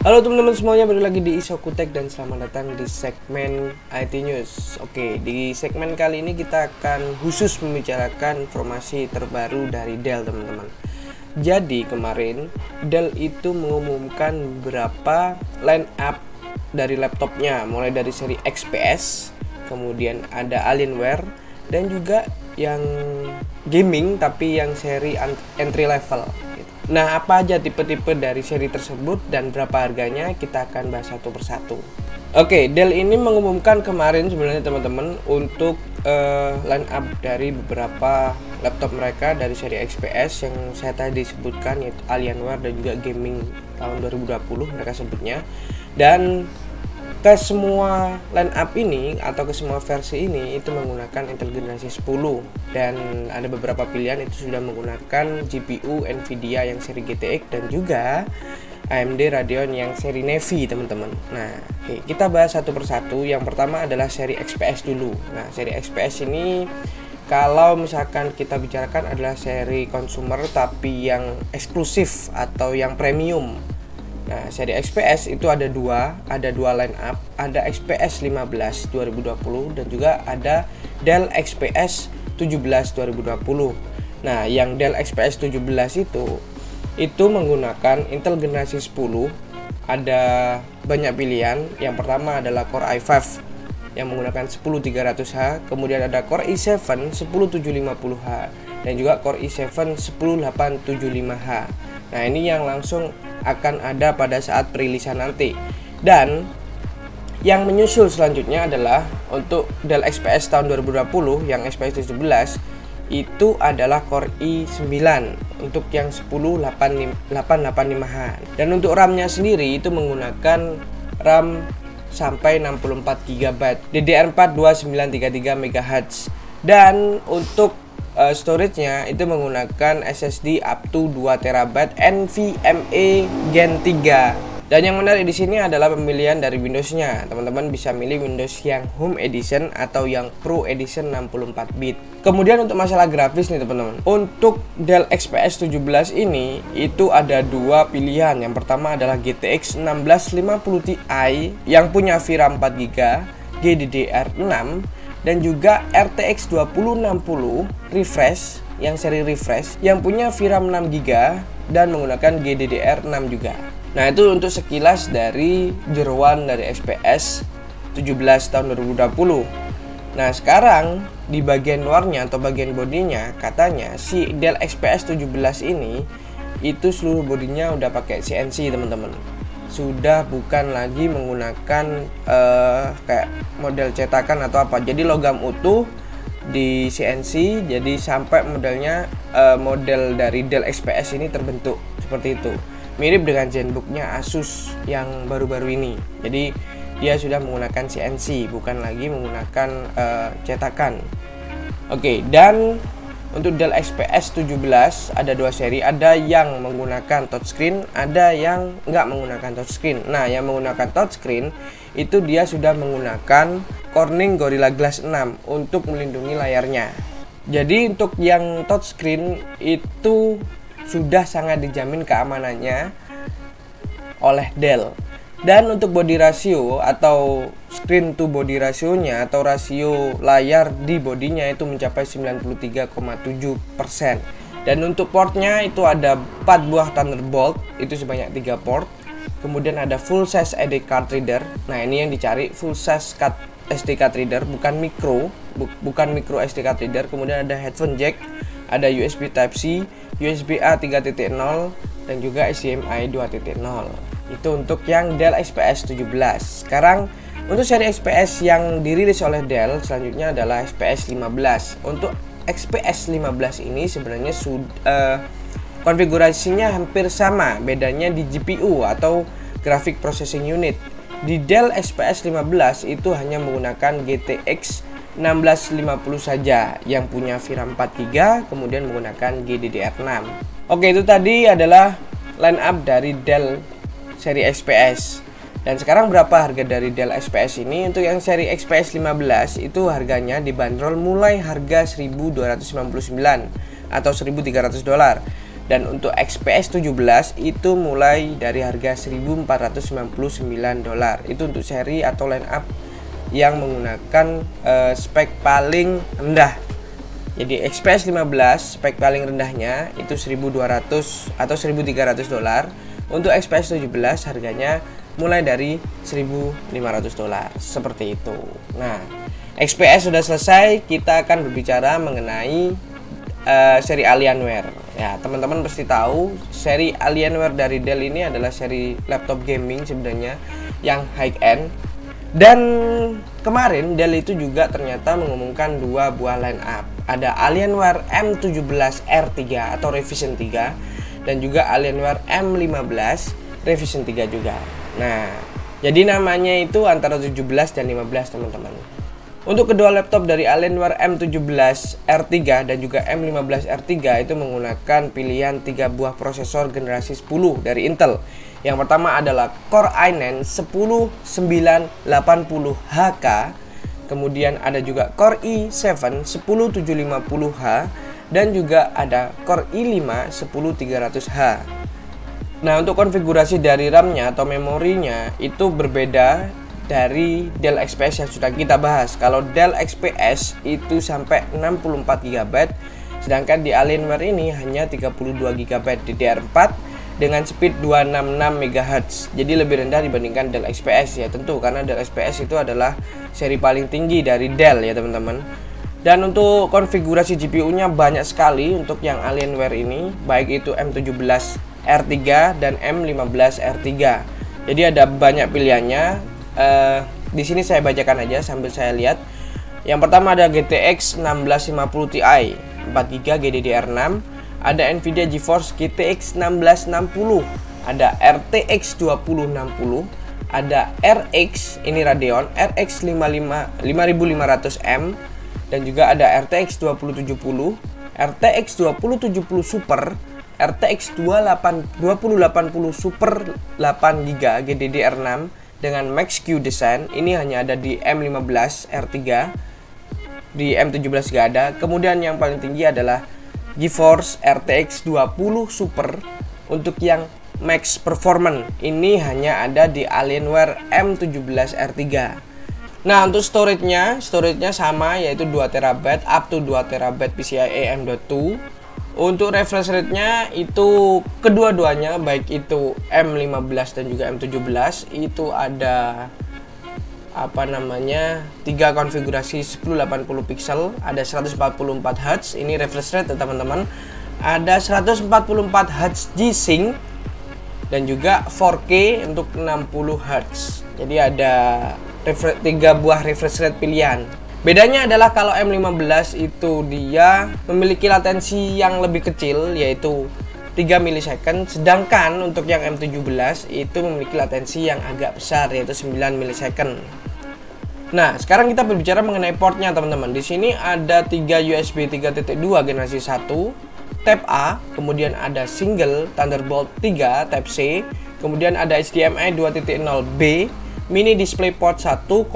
Halo teman-teman semuanya, balik lagi di Isokutek dan selamat datang di segmen IT News. Oke, di segmen kali ini kita akan khusus membicarakan informasi terbaru dari Dell, teman-teman. Jadi kemarin Dell itu mengumumkan beberapa line up dari laptopnya, mulai dari seri XPS, kemudian ada Alienware, dan juga yang gaming tapi yang seri entry level. Nah, apa aja tipe-tipe dari seri tersebut dan berapa harganya, kita akan bahas satu persatu. Oke, Dell ini mengumumkan kemarin sebenarnya teman-teman untuk line up dari beberapa laptop mereka dari seri XPS yang saya tadi sebutkan, yaitu Alienware dan juga gaming tahun 2020 mereka sebutnya. Dan ke semua line up ini atau ke semua versi ini itu menggunakan Intel generasi 10, dan ada beberapa pilihan itu sudah menggunakan GPU Nvidia yang seri GTX dan juga AMD Radeon yang seri Navi, teman-teman. Nah, oke, kita bahas satu persatu. Yang pertama adalah seri XPS dulu. Nah, seri XPS ini kalau misalkan kita bicarakan adalah seri consumer tapi yang eksklusif atau yang premium. Nah, seri XPS itu ada dua line up, ada XPS 15 2020 dan juga ada Dell XPS 17 2020. Nah, yang Dell XPS 17 itu menggunakan Intel generasi 10. Ada banyak pilihan. Yang pertama adalah Core i5 yang menggunakan 10300H, kemudian ada Core i7 10750H dan juga Core i7 10875H. Nah, ini yang langsung akan ada pada saat perilisan nanti. Dan yang menyusul selanjutnya adalah untuk Dell XPS tahun 2020 yang XPS 17 itu adalah Core i9 untuk yang 10885H. Dan untuk RAM-nya sendiri itu menggunakan RAM sampai 64 GB, DDR4 2933 MHz. Dan untuk storage-nya itu menggunakan SSD up to 2 TB NVMe Gen 3. Dan yang menarik di sini adalah pemilihan dari Windows-nya. Teman-teman bisa milih Windows yang Home Edition atau yang Pro Edition 64 bit. Kemudian untuk masalah grafis nih teman-teman. Untuk Dell XPS 17 ini itu ada dua pilihan. Yang pertama adalah GTX 1650 Ti yang punya VRAM 4GB, GDDR6 dan juga RTX 2060 refresh yang seri refresh yang punya VRAM 6GB dan menggunakan GDDR6 juga. Nah, itu untuk sekilas dari jeroan dari XPS 17 tahun 2020. Nah, sekarang di bagian luarnya atau bagian bodinya katanya si Dell XPS 17 ini itu seluruh bodinya udah pakai CNC, teman-teman. Sudah bukan lagi menggunakan kayak model cetakan atau apa. Jadi logam utuh di CNC, jadi sampai modelnya model dari Dell XPS ini terbentuk seperti itu. Mirip dengan ZenBook-nya Asus yang baru-baru ini. Jadi dia sudah menggunakan CNC, bukan lagi menggunakan cetakan. Oke, dan untuk Dell XPS 17 ada dua seri, ada yang menggunakan touchscreen, ada yang nggak menggunakan touchscreen. Nah, yang menggunakan touchscreen itu dia sudah menggunakan Corning Gorilla Glass 6 untuk melindungi layarnya. Jadi untuk yang touchscreen itu sudah sangat dijamin keamanannya oleh Dell. Dan untuk body ratio atau screen to body rasionya atau rasio layar di bodinya itu mencapai 93,7%. Dan untuk portnya itu ada 4 buah Thunderbolt, itu sebanyak 3 port. Kemudian ada full size SD card reader. Nah, ini yang dicari, full size SD card reader, bukan micro SD card reader. Kemudian ada headphone jack, ada USB Type-C, USB-A 3.0 dan juga HDMI 2.0. Itu untuk yang Dell XPS 17. Sekarang untuk seri XPS yang dirilis oleh Dell selanjutnya adalah XPS 15. Untuk XPS 15 ini sebenarnya konfigurasinya hampir sama, bedanya di GPU atau Graphic Processing Unit. Di Dell XPS 15 itu hanya menggunakan GTX 1650 saja yang punya VRAM 4GB, kemudian menggunakan GDDR6. Oke, itu tadi adalah line up dari Dell seri XPS. Dan sekarang berapa harga dari Dell XPS ini? Untuk yang seri XPS 15 itu harganya dibanderol mulai harga 1.299 atau $1.300. Dan untuk XPS 17 itu mulai dari harga $1.499. Itu untuk seri atau line up yang menggunakan spek paling rendah. Jadi XPS 15 spek paling rendahnya itu 1.200 atau $1.300. Untuk XPS 17 harganya mulai dari $1.500. Seperti itu. Nah, XPS sudah selesai, kita akan berbicara mengenai seri Alienware. Ya, teman-teman pasti tahu seri Alienware dari Dell ini adalah seri laptop gaming sebenarnya yang high end. Dan kemarin Dell itu juga ternyata mengumumkan dua buah line up. Ada Alienware M17R3 atau Revision 3 dan juga Alienware M15 Revision 3 juga. Nah, jadi namanya itu antara 17 dan 15, teman-teman. Untuk kedua laptop dari Alienware M17R3 dan juga M15R3 itu menggunakan pilihan 3 buah prosesor generasi 10 dari Intel. Yang pertama adalah Core i9 10980HK. Kemudian ada juga Core i7 10750H dan juga ada Core i5 10300H. Nah, untuk konfigurasi dari RAM-nya atau memorinya itu berbeda dari Dell XPS yang sudah kita bahas. Kalau Dell XPS itu sampai 64 GB, sedangkan di Alienware ini hanya 32 GB DDR4 dengan speed 266 MHz. Jadi lebih rendah dibandingkan Dell XPS ya, tentu karena Dell XPS itu adalah seri paling tinggi dari Dell ya, teman-teman. Dan untuk konfigurasi GPU-nya banyak sekali untuk yang Alienware ini, baik itu M17R3 dan M15R3. Jadi ada banyak pilihannya. Di sini saya bacakan aja sambil saya lihat. Yang pertama ada GTX 1650 Ti 4GB GDDR6, ada Nvidia GeForce GTX 1660, ada RTX 2060, ada RX ini Radeon RX 5500M dan juga ada RTX 2070, RTX 2070 Super, RTX 2080 Super 8GB GDDR6 dengan Max-Q Design. Ini hanya ada di M15R3, di M17 gak ada. Kemudian yang paling tinggi adalah GeForce RTX 20 Super untuk yang Max Performance. Ini hanya ada di Alienware M17R3. Nah, untuk storage-nya sama, yaitu 2TB up to 2TB PCIe M.2. Untuk refresh rate-nya itu kedua-duanya, baik itu M15 dan juga M17 itu ada 3 konfigurasi 1080 pixel, ada 144 Hz, ini refresh rate teman-teman. Ada 144 Hz G-Sync dan juga 4K untuk 60 Hz. Jadi ada 3 buah refresh rate pilihan. Bedanya adalah kalau M15 itu dia memiliki latensi yang lebih kecil, yaitu 3 millisecond, sedangkan untuk yang M17 itu memiliki latensi yang agak besar, yaitu 9 millisecond. Nah, sekarang kita berbicara mengenai portnya, teman-teman. Di sini ada 3 USB 3.2 generasi 1 Type A, kemudian ada single Thunderbolt 3 Type C, kemudian ada HDMI 2.0B, mini DisplayPort 1,4,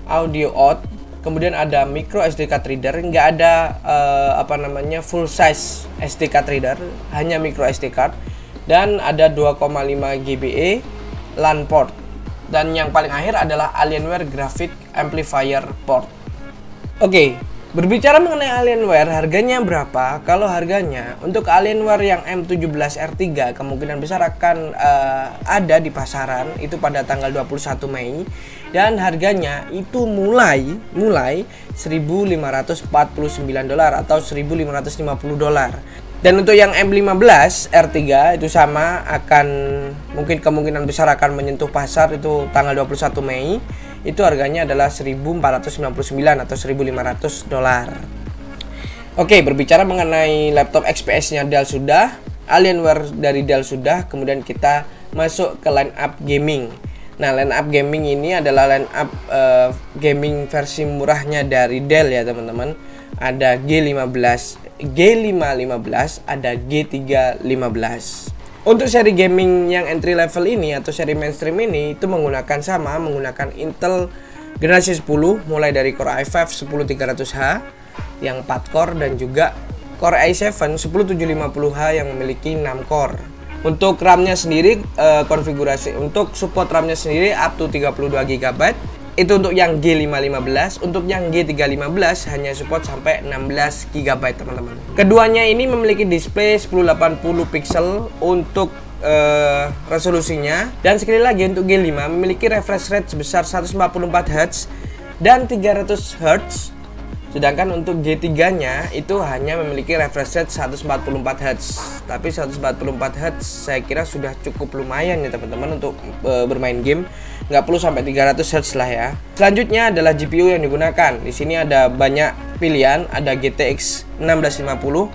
audio out, kemudian ada micro SD card reader, nggak ada full size SD card reader, hanya micro SD card, dan ada 2,5 GBE LAN port. Dan yang paling akhir adalah Alienware Graphic Amplifier port. Oke, berbicara mengenai Alienware, harganya berapa? Kalau harganya untuk Alienware yang M17R3 kemungkinan besar akan ada di pasaran itu pada tanggal 21 Mei. Dan harganya itu mulai $1.549 atau $1.550. Dan untuk yang M15R3 itu sama, akan kemungkinan besar akan menyentuh pasar itu tanggal 21 Mei. Itu harganya adalah $1.499 atau $1.500. Oke, berbicara mengenai laptop XPS-nya Dell sudah, Alienware dari Dell sudah, kemudian kita masuk ke line up gaming. Nah, line up gaming ini adalah line up gaming versi murahnya dari Dell ya, teman-teman. Ada G515, ada G315. Untuk seri gaming yang entry level ini atau seri mainstream ini itu menggunakan Intel generasi 10 mulai dari Core i5 10300H yang 4 core dan juga Core i7 10750H yang memiliki 6 core. Untuk RAM-nya sendiri, konfigurasi untuk support RAM-nya sendiri up to 32 GB. Itu untuk yang G515, untuk yang G315 hanya support sampai 16 GB teman-teman. Keduanya ini memiliki display 1080 pixel untuk resolusinya, dan sekali lagi untuk G5 memiliki refresh rate sebesar 144 Hz dan 300 Hz. Sedangkan untuk G3-nya itu hanya memiliki refresh rate 144 Hz. Tapi 144 Hz saya kira sudah cukup lumayan ya teman-teman untuk bermain game. Nggak perlu sampai 300 Hz lah ya. Selanjutnya adalah GPU yang digunakan. Di sini ada banyak pilihan, ada GTX 1650,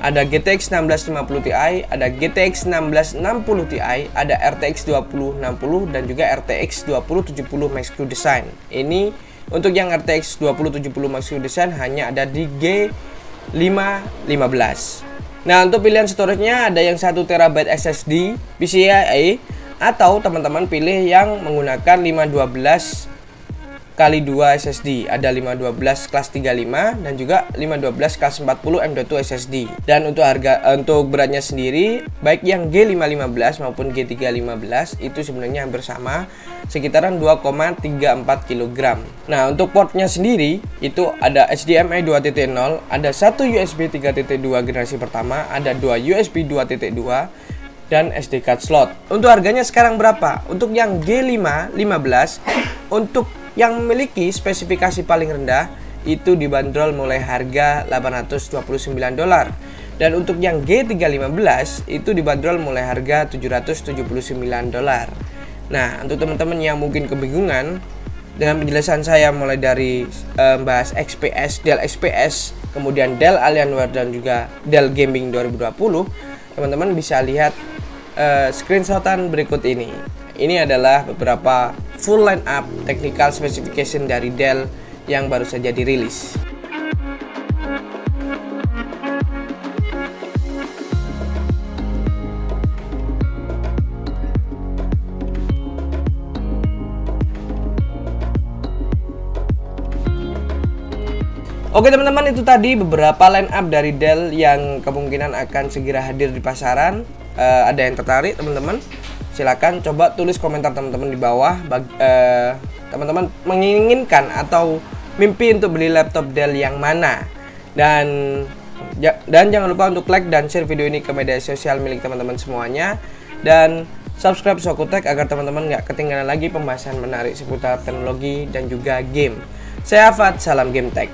ada GTX 1650 Ti, ada GTX 1660 Ti, ada RTX 2060 dan juga RTX 2070 Max-Q Design. Ini untuk yang RTX 2070 Max-Q Design hanya ada di G515. Nah, untuk pilihan storage-nya ada yang 1 TB SSD PCIe, atau teman-teman pilih yang menggunakan 512x2 SSD. Ada 512 kelas 35 dan juga 512 kelas 40 M.2 SSD. Dan untuk beratnya sendiri, baik yang G515 maupun G315 itu sebenarnya hampir sama, sekitaran 2,34 kg. Nah, untuk portnya sendiri itu ada HDMI 2.0, ada satu USB 3.2 generasi pertama, ada 2 USB 2.2 dan SD card slot. Untuk harganya sekarang berapa? Untuk yang G515 untuk yang memiliki spesifikasi paling rendah itu dibanderol mulai harga $829, dan untuk yang G315 itu dibanderol mulai harga $779. Nah, untuk teman-teman yang mungkin kebingungan dengan penjelasan saya mulai dari bahas XPS, Dell XPS, kemudian Dell Alienware dan juga Dell Gaming 2020, teman-teman bisa lihat screenshotan berikut ini. Ini adalah beberapa full line up technical specification dari Dell yang baru saja dirilis. Oke teman-teman, itu tadi beberapa line up dari Dell yang kemungkinan akan segera hadir di pasaran. Ada yang tertarik teman-teman? Silakan coba tulis komentar teman-teman di bawah. Teman-teman menginginkan atau mimpi untuk beli laptop Dell yang mana? Dan jangan lupa untuk like dan share video ini ke media sosial milik teman-teman semuanya. Dan subscribe Sokutek agar teman-teman nggak ketinggalan lagi pembahasan menarik seputar teknologi dan juga game. Saya Afat, salam Game Tech.